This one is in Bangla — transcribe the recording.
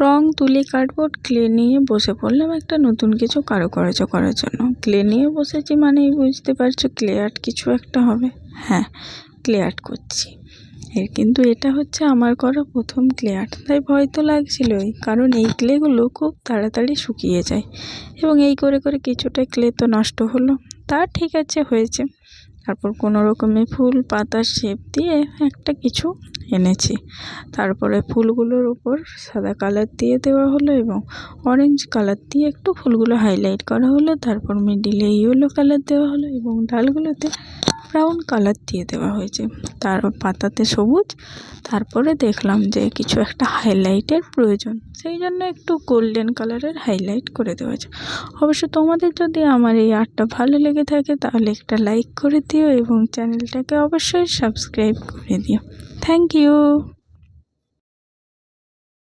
রং, তুলি, কার্ডবোর্ড, ক্লে নিয়ে বসে পড়লাম একটা নতুন কিছু কারুকার্য করার জন্য। ক্লে নিয়ে বসেছি মানেই বুঝতে পারছো ক্লে আর্ট কিছু একটা হবে। হ্যাঁ, ক্লে আর্ট করছি। কিন্তু এটা হচ্ছে আমার করা প্রথম ক্লে আর্ট, তাই ভয় তো লাগছিলই, কারণ এই ক্লেগুলো খুব তাড়াতাড়ি শুকিয়ে যায় এবং এই করে করে কিছুটা ক্লে তো নষ্ট হলো। তা ঠিক আছে, হয়েছে। তারপর কোনো রকমে ফুল পাতার শেপ দিয়ে একটা কিছু এনেছি। তারপরে ফুলগুলোর উপর সাদা কালার দিয়ে দেওয়া হলো এবং অরেঞ্জ কালার দিয়ে একটু ফুলগুলো হাইলাইট করা হলো। তারপর মিডিলে ইয়েলো কালার দেওয়া হলো এবং ডালগুলোতে ব্রাউন কালার দিয়ে দেওয়া হয়েছে, তার পাতাতে সবুজ। তারপরে দেখলাম যে কিছু একটা হাইলাইটের প্রয়োজন, সেই জন্য একটু গোল্ডেন কালারের হাইলাইট করে দেওয়া হয়েছে। অবশ্য তোমাদের যদি আমার এই আর্টটা ভালো লেগে থাকে তাহলে একটা লাইক করে দিও এবং চ্যানেলটাকে অবশ্যই সাবস্ক্রাইব করে দিও। Thank you.